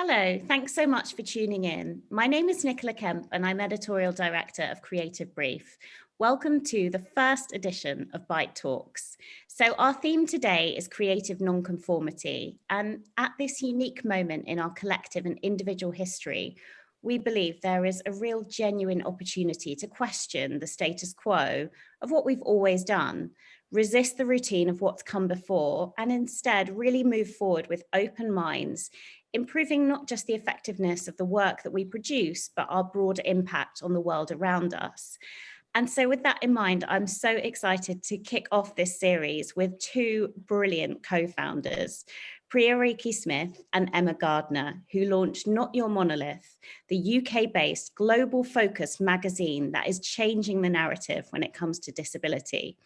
Hello, thanks so much for tuning in. My name is Nicola Kemp and I'm Editorial Director of Creative Brief. Welcome to the first edition of Byte Talks. So our theme today is creative nonconformity, and at this unique moment in our collective and individual history, we believe there is a real genuine opportunity to question the status quo of what we've always done, resist the routine of what's come before, and instead really move forward with open minds, improving not just the effectiveness of the work that we produce, but our broader impact on the world around us. And so with that in mind, I'm so excited to kick off this series with two brilliant co-founders, Priya Reiki Smith and Emma Gardner, who launched Not Your Monolith, the UK-based global focused magazine that is changing the narrative when it comes to disability.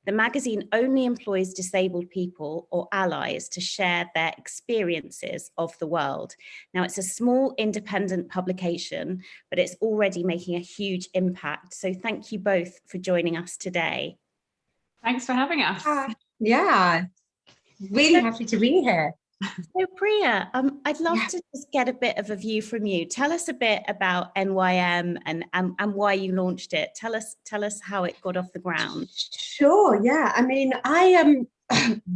The magazine only employs disabled people or allies to share their experiences of the world. Now, it's a small independent publication, but it's already making a huge impact. So thank you both for joining us today. Thanks for having us. Yeah, really happy to be here. So Priya, I'd love to just get a bit of a view from you. Tell us a bit about NYM and why you launched it. Tell us how it got off the ground. Sure, yeah. I mean, I am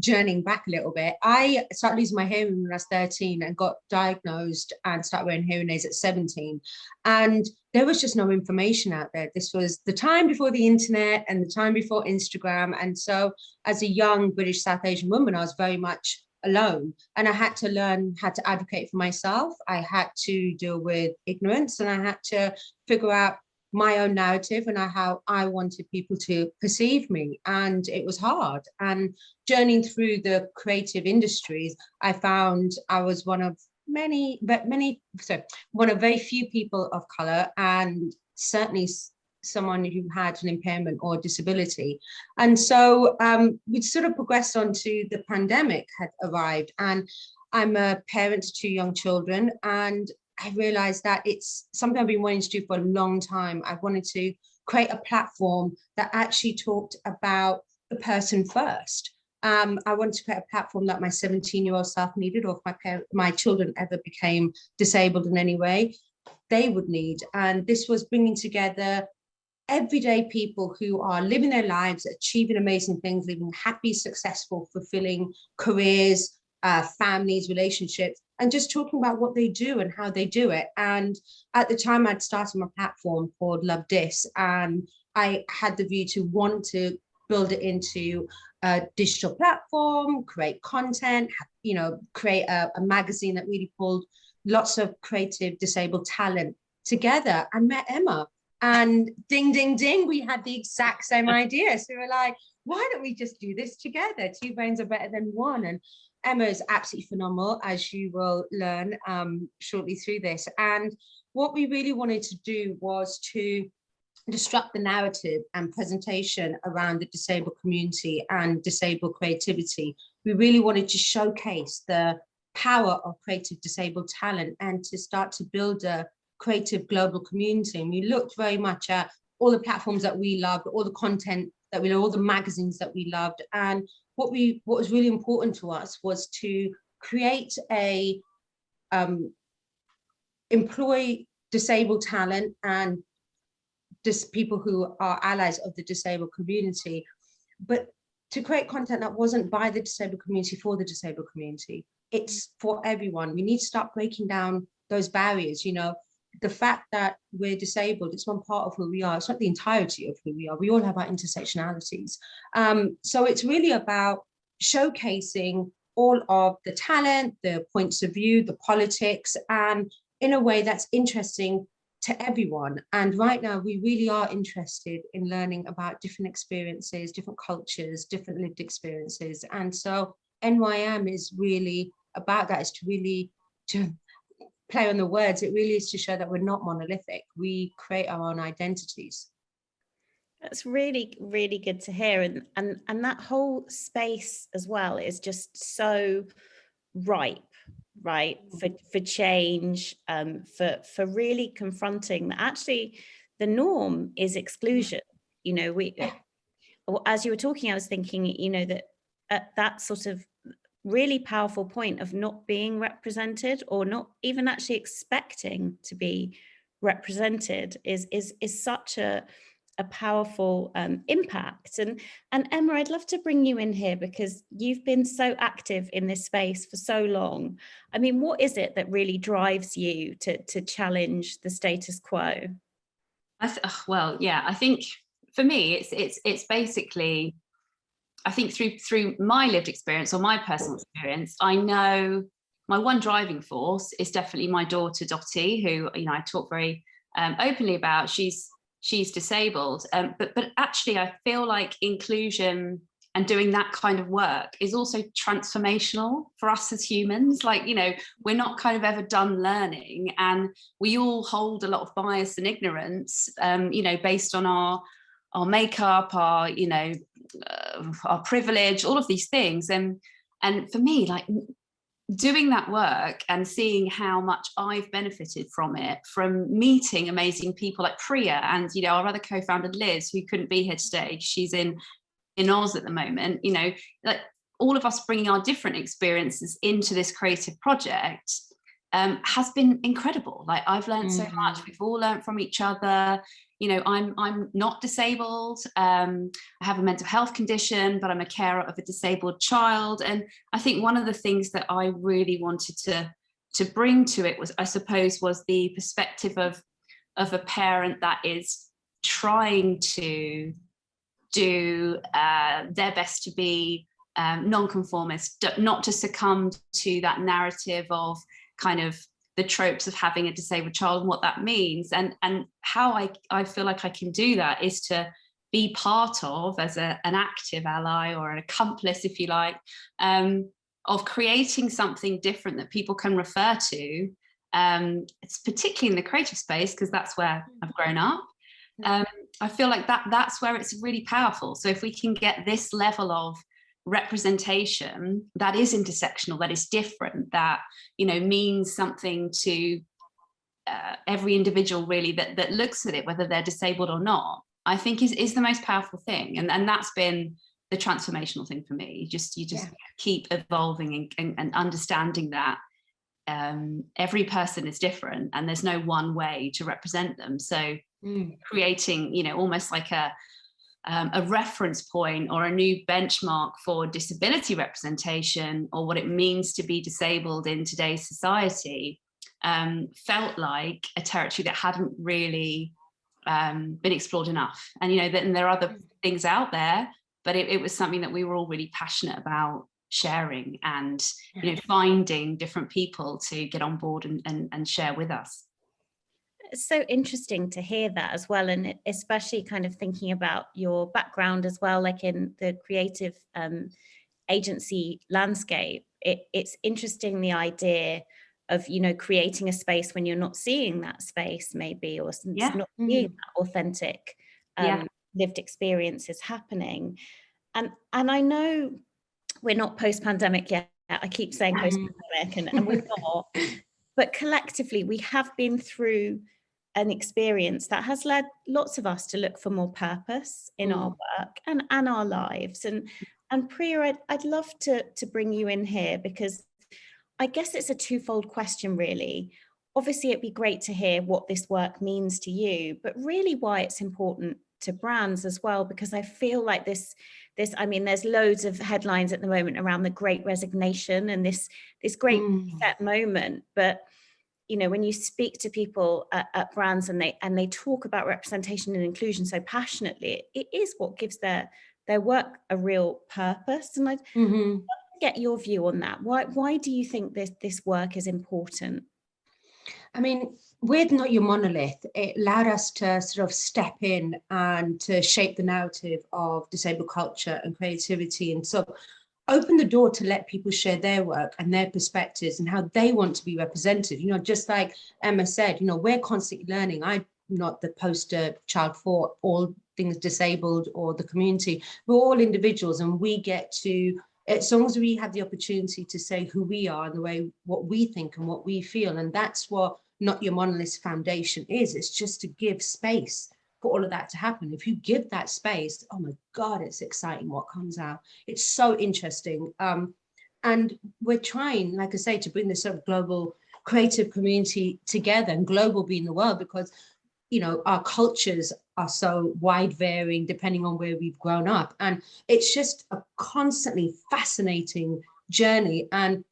journeying back a little bit. I started losing my hearing when I was 13 and got diagnosed and started wearing hearing aids at 17. And there was just no information out there. This was the time before the internet and the time before Instagram. And so as a young British South Asian woman, I was very much alone, and I had to learn how to advocate for myself. I had to deal with ignorance, and I had to figure out my own narrative and how I wanted people to perceive me. And it was hard. And journeying through the creative industries, I found I was one of very few people of color, and certainly someone who had an impairment or disability. And so we sort of progressed on to the pandemic had arrived, and I'm a parent to two young children, and I realized that it's something I've been wanting to do for a long time. I wanted to create a platform that actually talked about the person first. I wanted to create a platform that my 17-year-old self needed, or if my children ever became disabled in any way, they would need. And this was bringing together everyday people who are living their lives, achieving amazing things, living happy, successful, fulfilling careers, families, relationships, and just talking about what they do and how they do it. And at the time, I'd started my platform called Love Dis, and I had the view to want to build it into a digital platform, create content, create a magazine that really pulled lots of creative disabled talent together. I met Emma. And ding, ding, ding, we had the exact same idea. So we were like, why don't we just do this together? Two brains are better than one. And Emma is absolutely phenomenal, as you will learn shortly through this. And what we really wanted to do was to disrupt the narrative and presentation around the disabled community and disabled creativity. We really wanted to showcase the power of creative disabled talent and to start to build a creative global community. And we looked very much at all the platforms that we loved, all the content that we loved, all the magazines that we loved. And what was really important to us was to create a employ disabled talent and just people who are allies of the disabled community, but to create content that wasn't by the disabled community for the disabled community. It's for everyone. We need to start breaking down those barriers. The fact that we're disabled, it's one part of who we are. It's not the entirety of who we are. We all have our intersectionalities. So it's really about showcasing all of the talent, the points of view, the politics, and in a way that's interesting to everyone. And right now, we really are interested in learning about different experiences, different cultures, different lived experiences. And so NYM is really about that, is to play on the words. It really is to show that we're not monolithic. We create our own identities. That's really, really good to hear. And that whole space as well is just so ripe, right, for change, for really confronting that actually the norm is exclusion. As you were talking, I was thinking, that that sort of really powerful point of not being represented or not even actually expecting to be represented is such a powerful impact. And Emma, I'd love to bring you in here because you've been so active in this space for so long. I mean, what is it that really drives you to challenge the status quo? Well, yeah, I think for me, it's basically, I think through my lived experience or my personal experience, I know my one driving force is definitely my daughter Dottie, who, you know, I talk very openly about. She's disabled, but actually I feel like inclusion and doing that kind of work is also transformational for us as humans. Like, you know, we're not kind of ever done learning, and we all hold a lot of bias and ignorance, you know, based on our makeup, our, you know, our privilege, all of these things. And for me, like, doing that work and seeing how much I've benefited from it, from meeting amazing people like Priya and, you know, our other co-founder Liz, who couldn't be here today, she's in Oz at the moment, you know, like all of us bringing our different experiences into this creative project has been incredible. Like, I've learned so much. We've all learned from each other. You know, I'm not disabled. I have a mental health condition, but I'm a carer of a disabled child. And I think one of the things that I really wanted to bring to it was, I suppose, was the perspective of a parent that is trying to do their best to be non-conformist, not to succumb to that narrative of kind of the tropes of having a disabled child and what that means. And how I feel like I can do that is to be part of, as an active ally or an accomplice, if you like, of creating something different that people can refer to. It's particularly in the creative space, because that's where I've grown up. I feel like that's where it's really powerful. So if we can get this level of representation that is intersectional, that is different, that, you know, means something to every individual really that looks at it, whether they're disabled or not, I think is the most powerful thing. And that's been the transformational thing for me. You just keep evolving and understanding that every person is different and there's no one way to represent them. So creating, you know, almost like a reference point or a new benchmark for disability representation, or what it means to be disabled in today's society, felt like a territory that hadn't really been explored enough. And, you know, and there are other things out there, but it was something that we were all really passionate about sharing and, you know, finding different people to get on board and share with us. It's so interesting to hear that as well, and especially kind of thinking about your background as well, like in the creative agency landscape. It's interesting, the idea of, you know, creating a space when you're not seeing that space, maybe, or not seeing that authentic lived experiences happening. And I know we're not post-pandemic yet. I keep saying post-pandemic, and we're not. But collectively, we have been through an experience that has led lots of us to look for more purpose in our work and our lives. And Priya, I'd love to bring you in here, because I guess it's a twofold question, really. Obviously, it'd be great to hear what this work means to you, but really why it's important to brands as well, because I feel like this, I mean, there's loads of headlines at the moment around the Great Resignation and this great reset moment. But, you know, when you speak to people at brands and they talk about representation and inclusion so passionately, it is what gives their work a real purpose. And I'd love to get your view on that. Why do you think this work is important? I mean, with Not Your Monolith, it allowed us to sort of step in and to shape the narrative of disabled culture and creativity, and so open the door to let people share their work and their perspectives and how they want to be represented. You know, just like Emma said, you know, we're constantly learning. I'm not the poster child for all things disabled or the community. We're all individuals, and we get to, as long as we have the opportunity to say who we are and the way, what we think and what we feel. And that's what Not Your Monolith Foundation is. It's just to give space for all of that to happen. If you give that space, oh my God, it's exciting what comes out. It's so interesting. And we're trying, like I say, to bring this sort of global creative community together, and global being the world, because, you know, our cultures are so wide varying depending on where we've grown up. And it's just a constantly fascinating journey. And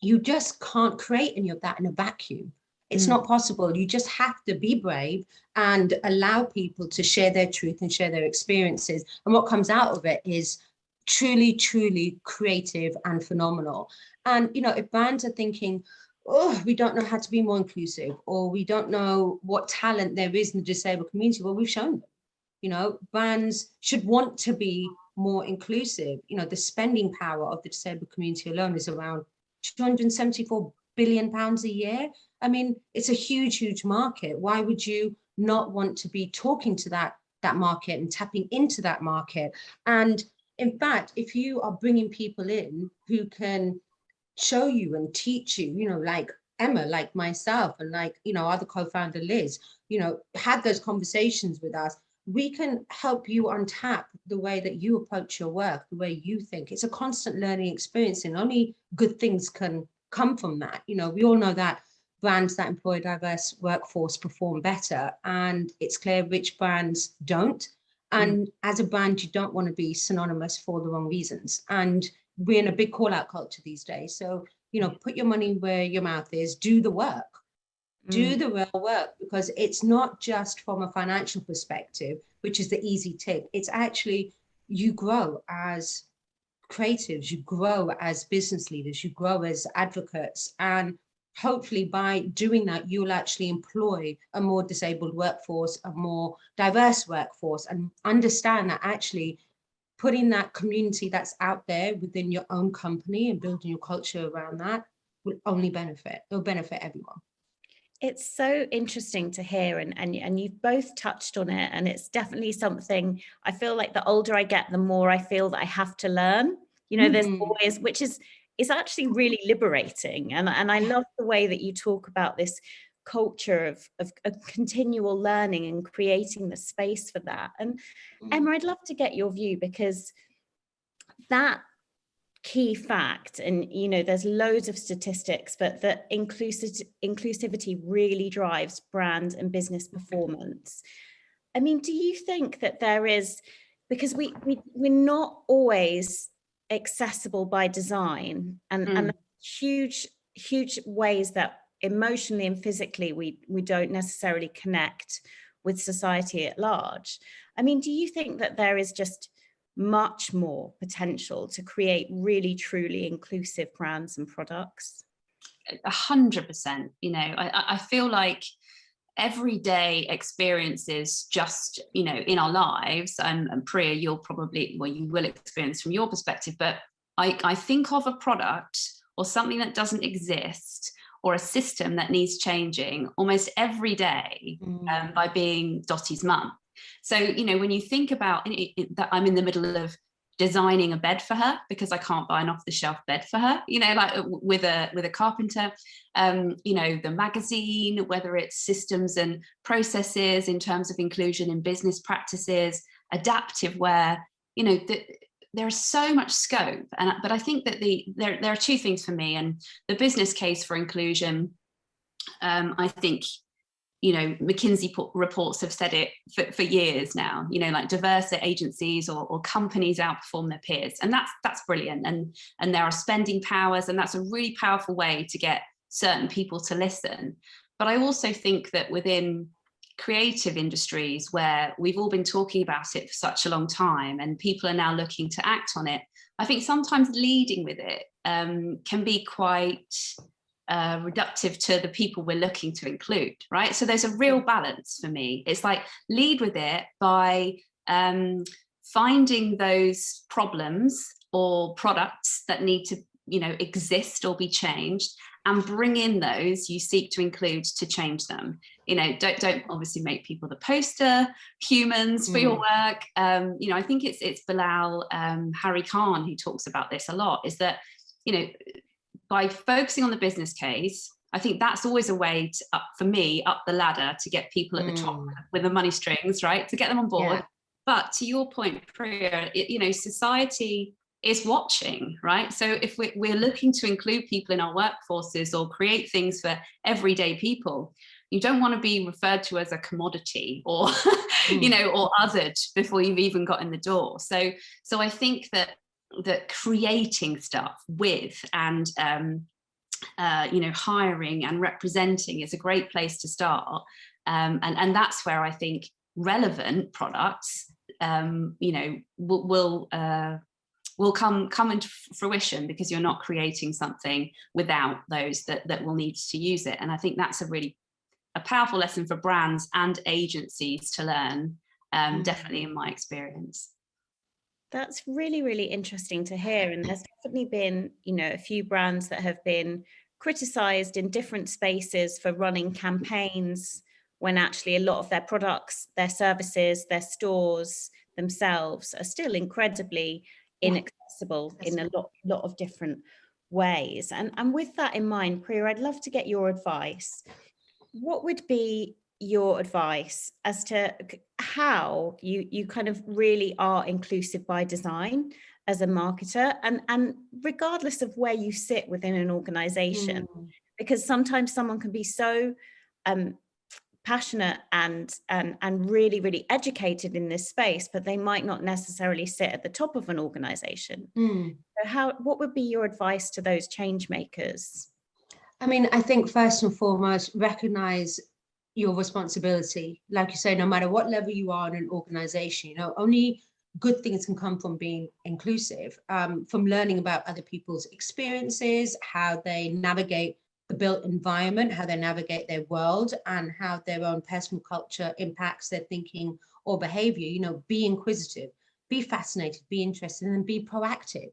you just can't create any of that in a vacuum. It's not possible. You just have to be brave and allow people to share their truth and share their experiences. And what comes out of it is truly, truly creative and phenomenal. And, you know, if brands are thinking, oh, we don't know how to be more inclusive, or we don't know what talent there is in the disabled community, well, we've shown them. You know, brands should want to be more inclusive. You know, the spending power of the disabled community alone is around 274 billion pounds a year. I mean, it's a huge, huge market. Why would you not want to be talking to that market and tapping into that market? And in fact, if you are bringing people in who can show you and teach you, you know, like Emma, like myself, and like, you know, other co-founder Liz, you know, had those conversations with us, we can help you untap the way that you approach your work, the way you think. It's a constant learning experience, and only good things can come from that. You know, we all know that brands that employ a diverse workforce perform better, and it's clear which brands don't. And as a brand, you don't want to be synonymous for the wrong reasons. And we're in a big call out culture these days. So, you know, put your money where your mouth is, do the work. Do the real work, because it's not just from a financial perspective, which is the easy tick. It's actually, you grow as creatives, you grow as business leaders, you grow as advocates. And hopefully by doing that, you'll actually employ a more disabled workforce, a more diverse workforce, and understand that actually putting that community that's out there within your own company and building your culture around that will only benefit. It'll benefit everyone. It's so interesting to hear, and you've both touched on it, and it's definitely something I feel like the older I get, the more I feel that I have to learn. You know, there's always, which is actually really liberating, and I love the way that you talk about this culture of continual learning and creating the space for that. And Emma, I'd love to get your view, because that key fact, and you know, there's loads of statistics, but that inclusivity really drives brand and business performance. I mean, do you think that there is, because we're not always accessible by design, and huge ways that emotionally and physically we don't necessarily connect with society at large. I mean, do you think that there is just much more potential to create really truly inclusive brands and products? 100%. You know, I feel like everyday experiences just, you know, in our lives, and Priya, you'll probably, well, you will experience from your perspective, but I think of a product or something that doesn't exist, or a system that needs changing almost every day, by being Dottie's mum. So, you know, when you think about that, I'm in the middle of designing a bed for her because I can't buy an off-the-shelf bed for her, you know, like with a carpenter, you know, the magazine, whether it's systems and processes in terms of inclusion in business practices, adaptive wear, you know, there is so much scope. But I think that there are two things for me, and the business case for inclusion, I think, you know, McKinsey reports have said it for years now, you know, like diverse agencies or companies outperform their peers. And that's brilliant. And there are spending powers, and that's a really powerful way to get certain people to listen. But I also think that within creative industries, where we've all been talking about it for such a long time and people are now looking to act on it, I think sometimes leading with it can be quite reductive to the people we're looking to include, right? So there's a real balance for me. It's like, lead with it by finding those problems or products that need to, you know, exist or be changed, and bring in those you seek to include to change them. You know, don't obviously make people the poster humans for your work. You know, I think it's Bilal Harry Khan who talks about this a lot, is that, you know, by focusing on the business case, I think that's always a way to, for me, up the ladder to get people at the top with the money strings, right? To get them on board. Yeah. But to your point, Priya, you know, society is watching, right? So if we're looking to include people in our workforces or create things for everyday people, you don't want to be referred to as a commodity or, you know, or othered before you've even got in the door. So I think that creating stuff with and you know, hiring and representing is a great place to start, and that's where I think relevant products, you know, will come into fruition, because you're not creating something without those that will need to use it. And I think that's a powerful lesson for brands and agencies to learn, definitely in my experience. That's really, really interesting to hear. And there's definitely been, you know, a few brands that have been criticized in different spaces for running campaigns when actually a lot of their products, their services, their stores themselves are still incredibly inaccessible in a lot of different ways. And with that in mind, Priya, I'd love to get your advice. What would be your advice as to how you kind of really are inclusive by design as a marketer, and regardless of where you sit within an organization, because sometimes someone can be so passionate and really, really educated in this space, but they might not necessarily sit at the top of an organization. So what would be your advice to those change makers? I mean, I think first and foremost, recognize your responsibility. Like you say, no matter what level you are in an organization, you know, only good things can come from being inclusive, from learning about other people's experiences, how they navigate the built environment, how they navigate their world, and how their own personal culture impacts their thinking or behavior. You know, be inquisitive, be fascinated, be interested, and be proactive.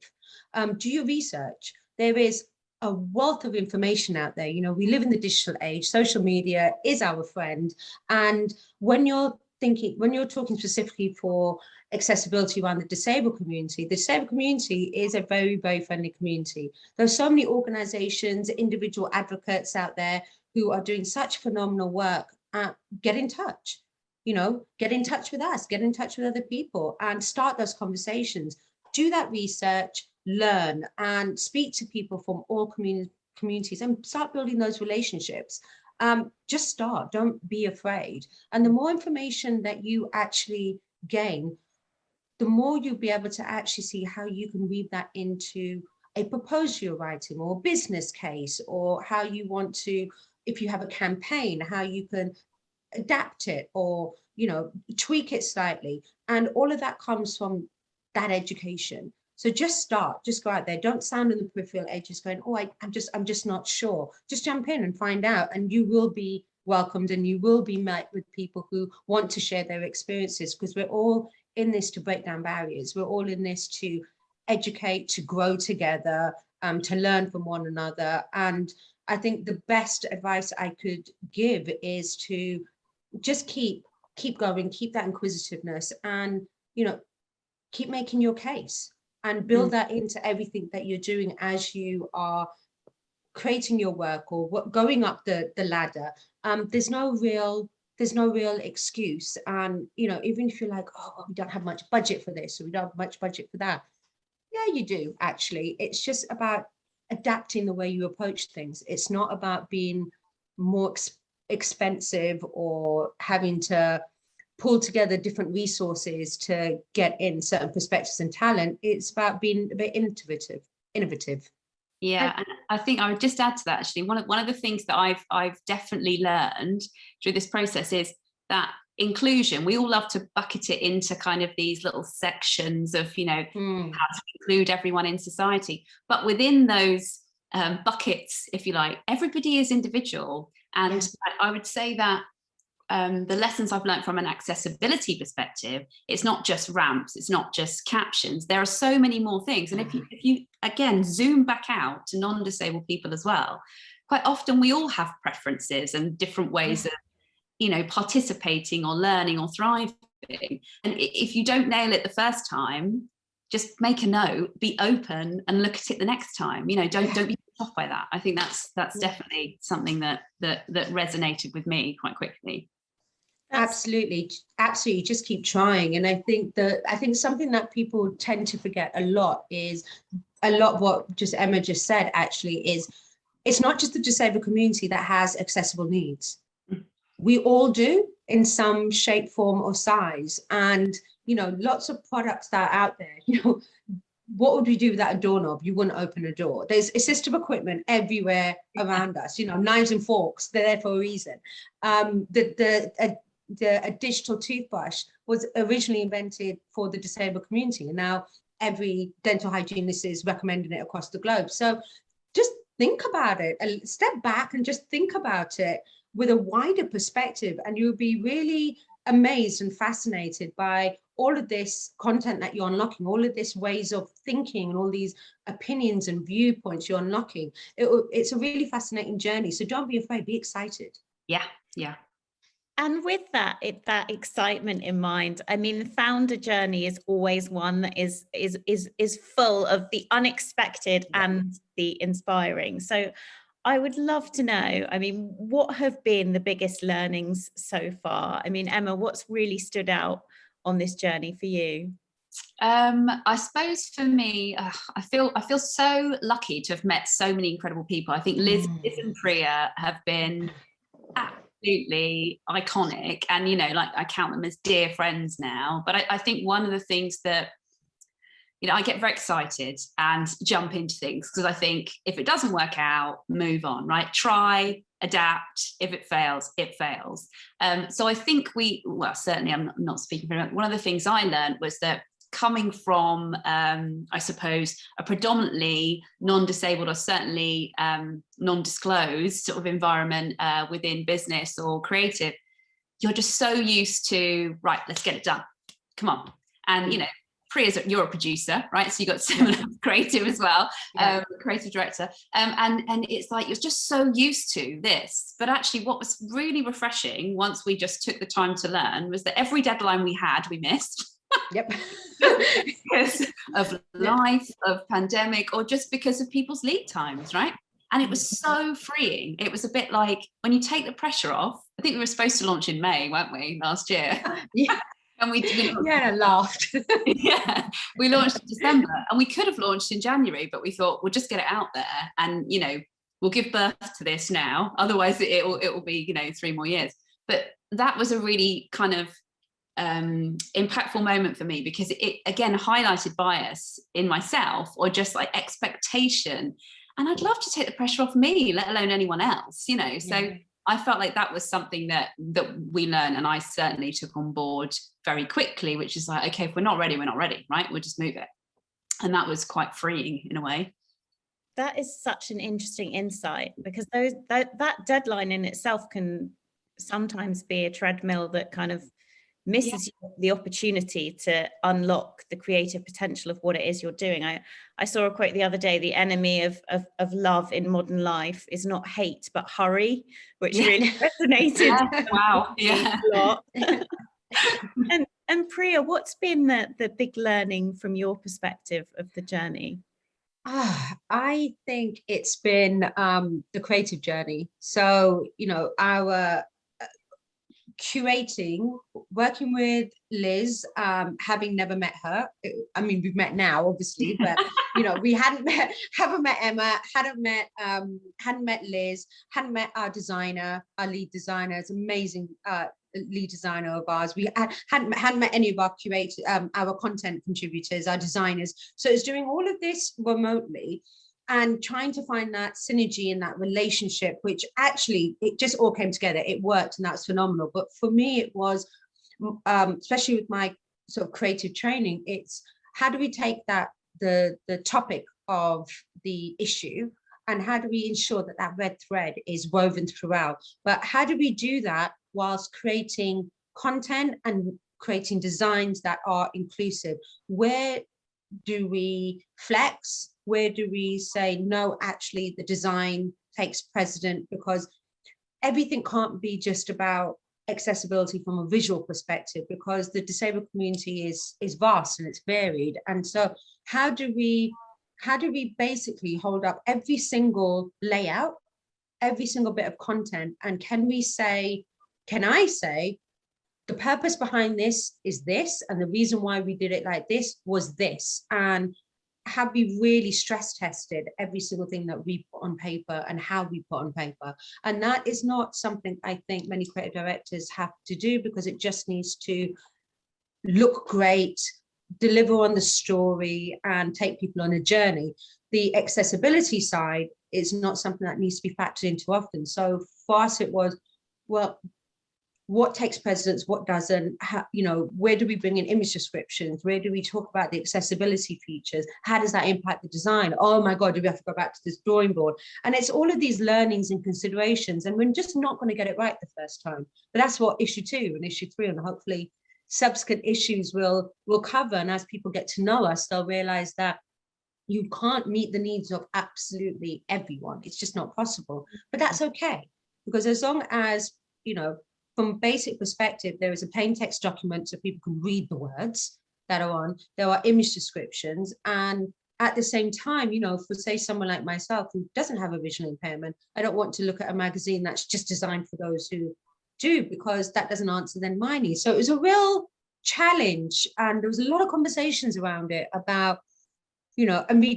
Do your research. There is a wealth of information out there. You know, we live in the digital age. Social media is our friend. And when you're talking specifically for accessibility around the disabled community is a very, very friendly community. There's so many organizations, individual advocates out there who are doing such phenomenal work. Get in touch, you know, get in touch with us, get in touch with other people, and start those conversations. Do that research, learn, and speak to people from all communities and start building those relationships. Just start, don't be afraid. And the more information that you actually gain, the more you'll be able to actually see how you can weave that into a proposal you're writing, or a business case, or how you want to, if you have a campaign, how you can adapt it or, you know, tweak it slightly. And all of that comes from that education. So just start, just go out there. Don't sound on the peripheral edges going, oh, I'm just not sure. Just jump in and find out, and you will be welcomed, and you will be met with people who want to share their experiences, because we're all in this to break down barriers. We're all in this to educate, to grow together, to learn from one another. And I think the best advice I could give is to just keep going, keep that inquisitiveness, and, you know, keep making your case, and build that into everything that you're doing as you are creating your work or going up the ladder. There's no real excuse. And, you know, even if you're like, oh, well, we don't have much budget for this, or we don't have much budget for that. Yeah, you do, actually. It's just about adapting the way you approach things. It's not about being more expensive or having to pull together different resources to get in certain perspectives and talent. It's about being a bit innovative. Yeah, and I think I would just add to that, actually, one of the things that I've definitely learned through this process is that inclusion, we all love to bucket it into kind of these little sections of, you know, how to include everyone in society. But within those buckets, if you like, everybody is individual. And I would say that the lessons I've learned from an accessibility perspective, it's not just ramps, it's not just captions. There are so many more things. And if you again zoom back out to non-disabled people as well, quite often we all have preferences and different ways of, you know, participating or learning or thriving. And if you don't nail it the first time, just make a note, be open, and look at it the next time. You know, don't be put off by that. I think that's definitely something that resonated with me quite quickly. Absolutely, just keep trying. And I think something that people tend to forget a lot is what just Emma just said actually is it's not just the disabled community that has accessible needs. We all do in some shape, form, or size. And lots of products that are out there, what would we do without a doorknob? You wouldn't open a door. There's assistive equipment everywhere around us, knives and forks, they're there for a reason. A digital toothbrush was originally invented for the disabled community, and now every dental hygienist is recommending it across the globe. So just think about it, and step back and just think about it with a wider perspective, and you'll be really amazed and fascinated by all of this content that you're unlocking, all of this ways of thinking, and all these opinions and viewpoints you're unlocking. It's a really fascinating journey. So don't be afraid, be excited. Yeah. And with that excitement in mind, I mean, the founder journey is always one that is full of the unexpected and the inspiring. So I would love to know, I mean, what have been the biggest learnings so far? I mean, Emma, what's really stood out on this journey for you? I suppose for me, I feel so lucky to have met so many incredible people. I think Liz and Priya have been absolutely iconic, and I count them as dear friends now. But I think one of the things that I get very excited and jump into things, because I think if it doesn't work out, move on, right? Try, adapt. If it fails, it fails. So I think certainly I'm not speaking for everyone. One of the things I learned was that coming from, I suppose, a predominantly non-disabled or certainly non-disclosed sort of environment within business or creative, you're just so used to, right, let's get it done. Come on. And, Priya's, you're a producer, right? So you got similar creative as well, creative director. And it's like, you're just so used to this. But actually what was really refreshing once we just took the time to learn was that every deadline we had, we missed. Yep. Because of life, of pandemic, or just because of people's lead times, right? And it was so freeing. It was a bit like when you take the pressure off. I think we were supposed to launch in May, weren't we, last year? Yeah. And we laughed. Yeah, we launched in December, and we could have launched in January, but we thought we'll just get it out there, and we'll give birth to this now. Otherwise, it will be 3 more years. But that was a really kind of impactful moment for me, because it again highlighted bias in myself, or just like expectation, and I'd love to take the pressure off me, let alone anyone else. So I felt like that was something that we learned, and I certainly took on board very quickly, which is like, okay, if we're not ready, we're not ready, right? We'll just move it. And that was quite freeing in a way. That is such an interesting insight, because that deadline in itself can sometimes be a treadmill that kind of misses the opportunity to unlock the creative potential of what it is you're doing. I saw a quote the other day: the enemy of love in modern life is not hate but hurry, which really resonated. Wow. Yeah. A lot. and Priya, what's been the big learning from your perspective of the journey? I think it's been the creative journey. So our curating, working with Liz, having never met her. I mean, we've met now, obviously, but we haven't met Emma, hadn't met Liz, hadn't met our designer, our lead designer. It's amazing lead designer of ours. We hadn't met any of our curators, our content contributors, our designers. So it's doing all of this remotely and trying to find that synergy and that relationship, which actually, it just all came together. It worked, and that's phenomenal. But for me, it was, especially with my sort of creative training, it's how do we take the topic of the issue, and how do we ensure that red thread is woven throughout? But how do we do that whilst creating content and creating designs that are inclusive? Where do we flex? Where do we say, no, actually the design takes precedent? Because everything can't be just about accessibility from a visual perspective, because the disabled community is vast and it's varied. And so how do we basically hold up every single layout, every single bit of content? And can I say, the purpose behind this is this, and the reason why we did it like this was this. And have we really stress tested every single thing that we put on paper and how we put on paper? And that is not something I think many creative directors have to do, because it just needs to look great, deliver on the story, and take people on a journey. The accessibility side is not something that needs to be factored in too often. So for us, it was, well, what takes precedence, what doesn't, how, you know, where do we bring in image descriptions? Where do we talk about the accessibility features? How does that impact the design? Oh my God, do we have to go back to this drawing board? And it's all of these learnings and considerations, and we're just not going to get it right the first time. But that's what issue 2 and issue 3 and hopefully subsequent issues will cover. And as people get to know us, they'll realize that you can't meet the needs of absolutely everyone. It's just not possible. But that's okay, because as long as, you know, from basic perspective, there is a plain text document so people can read the words that are on. There are image descriptions. And at the same time, you know, for say someone like myself who doesn't have a visual impairment, I don't want to look at a magazine that's just designed for those who do, because that doesn't answer then my needs. So it was a real challenge. And there was a lot of conversations around it about, you know, and we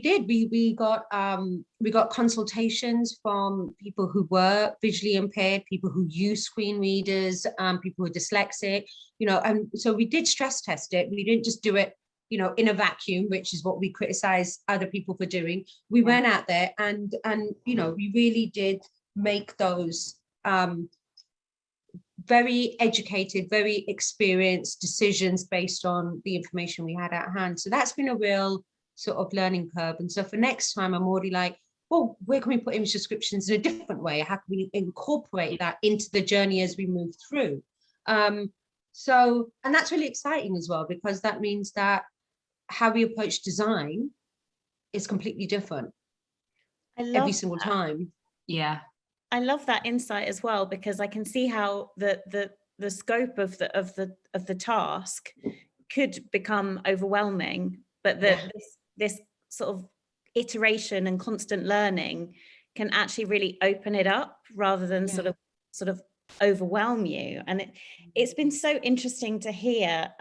got consultations from people who were visually impaired, people who use screen readers, people who are dyslexic, you know, and so we did stress test it. We didn't just do it, you know, in a vacuum, which is what we criticize other people for doing. We went out there and you know, we really did make those very educated, very experienced decisions based on the information we had at hand. So that's been a real sort of learning curve. And so for next time, I'm already like, well, where can we put image descriptions in a different way? How can we incorporate that into the journey as we move through? So, and that's really exciting as well, because that means that how we approach design is completely different every single time. Yeah. I love that insight as well, because I can see how the scope of the task could become overwhelming, but this sort of iteration and constant learning can actually really open it up rather than sort of overwhelm you. And it's been so interesting to hear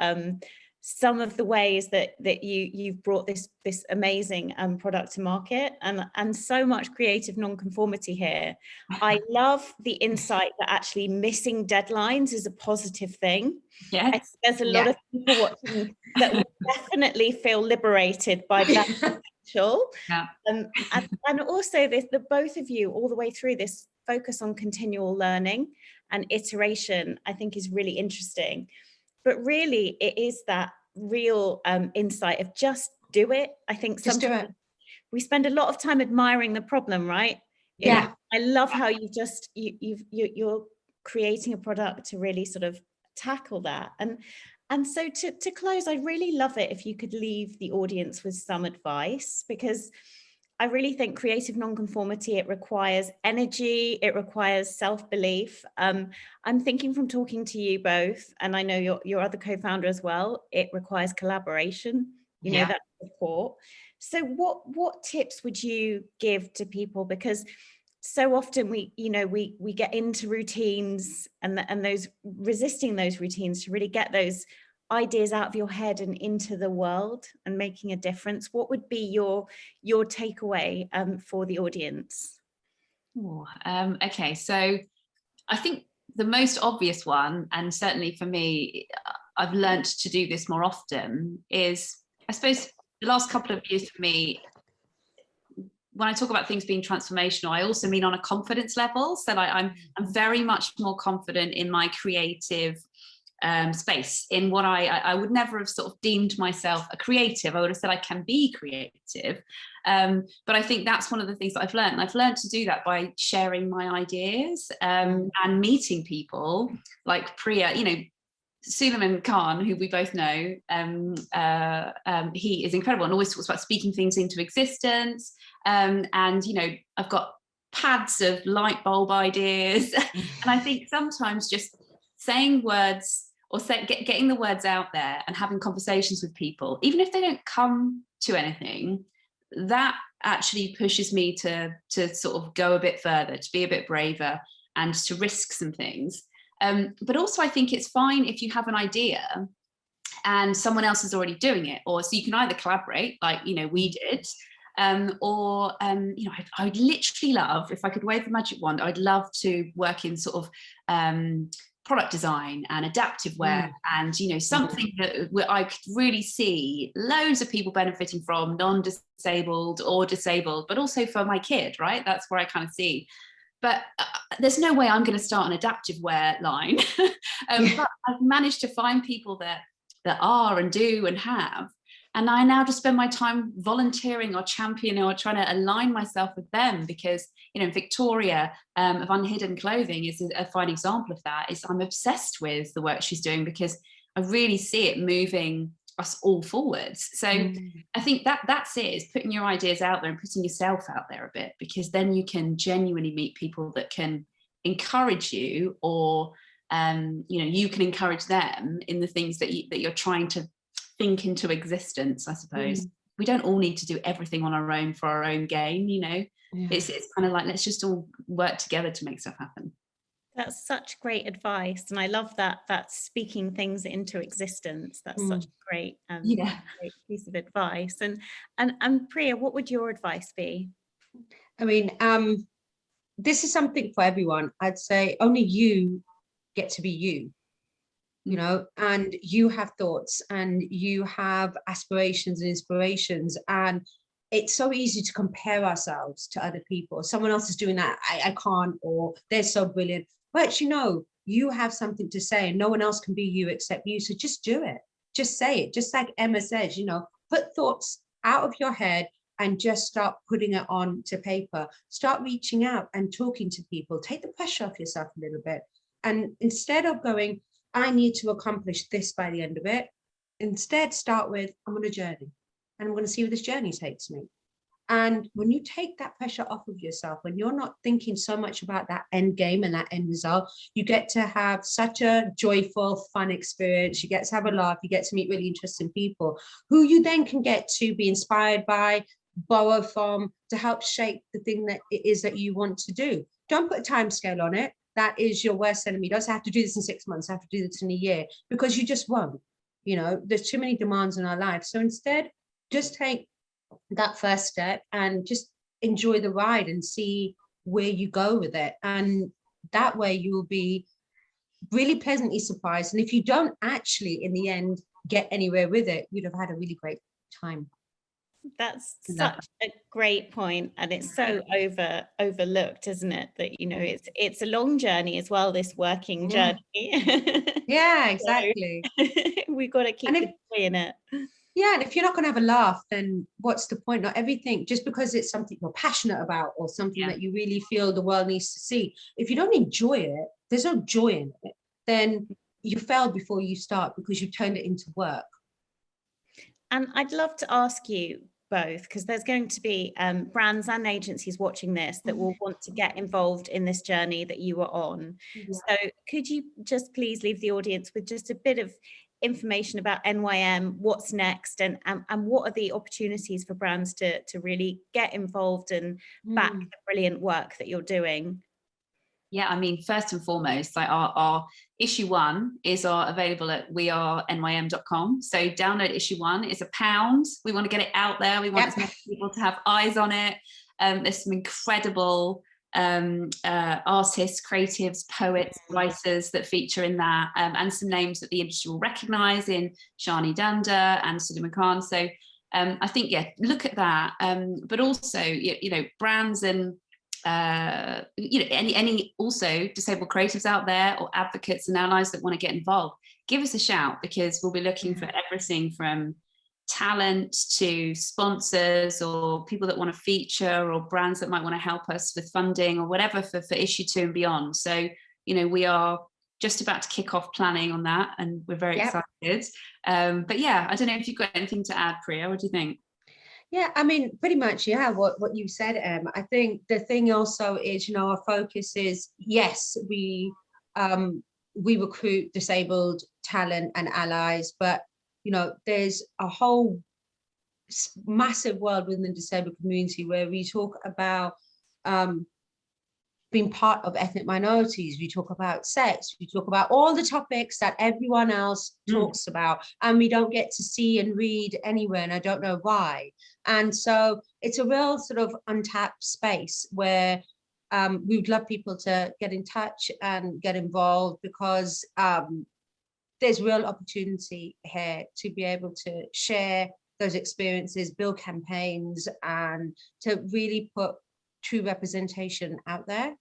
some of the ways that you've brought this amazing product to market, and so much creative non-conformity here. I love the insight that actually missing deadlines is a positive thing. Yes. There's a lot of people watching that will definitely feel liberated by that potential. Yeah. And also the both of you all the way through this focus on continual learning and iteration, I think is really interesting. But really, it is that real insight of just do it. I think sometimes we spend a lot of time admiring the problem, right? Yeah. I love how you're creating a product to really sort of tackle that. And so to close, I'd really love it if you could leave the audience with some advice, because I really think creative nonconformity, it requires energy, it requires self-belief. I'm thinking from talking to you both, and I know your other co-founder as well, it requires collaboration, you know, that support. So what tips would you give to people? Because so often we get into routines and those resisting those routines to really get those ideas out of your head and into the world and making a difference. What would be your takeaway for the audience? Okay, so I think the most obvious one, and certainly for me, I've learned to do this more often, is, I suppose the last couple of years for me, when I talk about things being transformational, I also mean on a confidence level. So I'm very much more confident in my creative space, in what I would never have sort of deemed myself a creative. I would have said I can be creative. But I think that's one of the things that I've learned. And I've learned to do that by sharing my ideas and meeting people like Priya, you know, Suleiman Khan, who we both know. He is incredible and always talks about speaking things into existence. And, you know, I've got pads of light bulb ideas. And I think sometimes just saying words, or getting the words out there and having conversations with people, even if they don't come to anything, that actually pushes me to sort of go a bit further, to be a bit braver and to risk some things. But also I think it's fine if you have an idea and someone else is already doing it, or so you can either collaborate like, you know, we did, or you know, I would literally love, if I could wave the magic wand, I'd love to work in sort of product design and adaptive wear, and you know, something that where I could really see loads of people benefiting from, non-disabled or disabled, but also for my kid, right? That's where I kind of see. But there's no way I'm going to start an adaptive wear line. But I've managed to find people that are and do and have. And I now just spend my time volunteering or championing or trying to align myself with them, because, you know, Victoria of Unhidden Clothing is a fine example of that. I'm obsessed with the work she's doing because I really see it moving us all forwards. So I think that's it, is putting your ideas out there and putting yourself out there a bit, because then you can genuinely meet people that can encourage you, or you know, you can encourage them in the things that you're trying to think into existence, I suppose. We don't all need to do everything on our own for our own gain, you know. It's kind of like, let's just all work together to make stuff happen. That's such great advice, and I love that speaking things into existence. That's such a great great piece of advice. And Priya, what would your advice be? I mean, this is something for everyone. I'd say only you get to be you, you know, and you have thoughts and you have aspirations and inspirations, and it's so easy to compare ourselves to other people. Someone else is doing that, I can't, or they're so brilliant. But you know, you have something to say and no one else can be you except you. So just do it. Just say it. Just like Emma says, you know, put thoughts out of your head and just start putting it on to paper. Start reaching out and talking to people. Take the pressure off yourself a little bit. And instead of going, I need to accomplish this by the end of it, instead start with, I'm on a journey and I'm going to see where this journey takes me. And when you take that pressure off of yourself, when you're not thinking so much about that end game and that end result, you get to have such a joyful, fun experience. You get to have a laugh. You get to meet really interesting people who you then can get to be inspired by, borrow from, to help shape the thing that it is that you want to do. Don't put a time scale on it. That is your worst enemy. Don't say I have to do this in 6 months. I have to do this in a year, because you just won't. You know, there's too many demands in our life. So instead, just take that first step and just enjoy the ride and see where you go with it. And that way you will be really pleasantly surprised. And if you don't actually in the end get anywhere with it, you'd have had a really great time. That's such a great point, and it's so overlooked, isn't it? That, you know, it's a long journey as well, this working journey. Yeah, exactly. We've got to keep the joy in it. Yeah, and if you're not going to have a laugh, then what's the point? Not everything, just because it's something you're passionate about or something that you really feel the world needs to see. If you don't enjoy it, there's no joy in it, then you failed before you start, because you turned it into work. And I'd love to ask you both, because there's going to be brands and agencies watching this that will want to get involved in this journey that you are on. So could you just please leave the audience with just a bit of information about NYM, what's next, and what are the opportunities for brands to really get involved and back the brilliant work that you're doing? Yeah, I mean, first and foremost, like our issue 1 is available at wearenym.com. So download issue 1. It's £1. We want to get it out there. We want as many people to have eyes on it. There's some incredible artists, creatives, poets, writers that feature in that, and some names that the industry will recognise in Shani Danda and Suleiman Khan. So I think, look at that. But also, you know, brands and you know, any also disabled creatives out there, or advocates and allies that want to get involved, give us a shout, because we'll be looking for everything from talent to sponsors, or people that want to feature, or brands that might want to help us with funding or whatever for issue 2 and beyond. So, you know, we are just about to kick off planning on that, and we're very excited. But yeah, I don't know if you've got anything to add, Priya. What do you think? Yeah, I mean, pretty much, what you said, I think the thing also is, you know, our focus is, yes, we recruit disabled talent and allies, but, you know, there's a whole massive world within the disabled community where we talk about being part of ethnic minorities, we talk about sex, we talk about all the topics that everyone else talks about, and we don't get to see and read anywhere, and I don't know why. And so it's a real sort of untapped space where we would love people to get in touch and get involved, because there's real opportunity here to be able to share those experiences, build campaigns, and to really put true representation out there.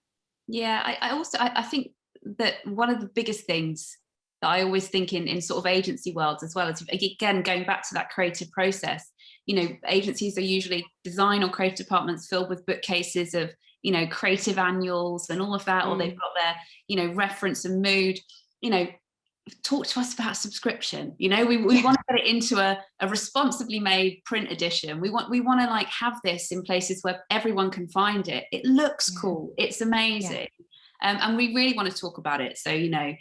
Yeah, I think that one of the biggest things that I always think in sort of agency worlds, as well as, again, going back to that creative process, you know, agencies are usually design or creative departments filled with bookcases of, you know, creative annuals and all of that, or they've got their, you know, reference and mood, you know, talk to us about subscription. You know, we want to get it into a responsibly made print edition. We want to like have this in places where everyone can find it. It looks cool, it's amazing. And we really want to talk about it. So, you know,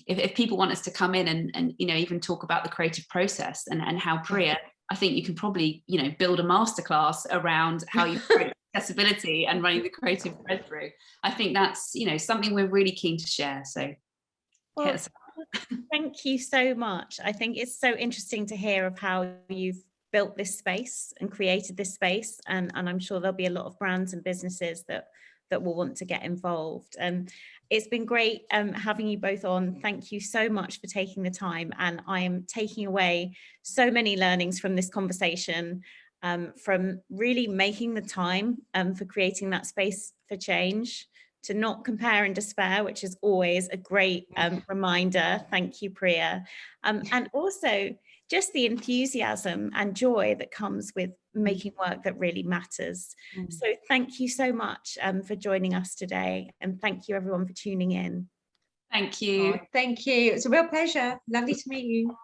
if people want us to come in and you know, even talk about the creative process and how Priya, I think you can probably, you know, build a masterclass around how you create accessibility and running the creative thread through. I think that's, you know, something we're really keen to share. So well, thank you so much. I think it's so interesting to hear of how you've built this space and created this space, and I'm sure there'll be a lot of brands and businesses that will want to get involved. It's been great having you both on. Thank you so much for taking the time, and I am taking away so many learnings from this conversation, from really making the time for creating that space for change, to not compare and despair, which is always a great reminder. Thank you, Priya. And also just the enthusiasm and joy that comes with making work that really matters. So thank you so much for joining us today. And thank you everyone for tuning in. Thank you. Oh, thank you. It's a real pleasure. Lovely to meet you.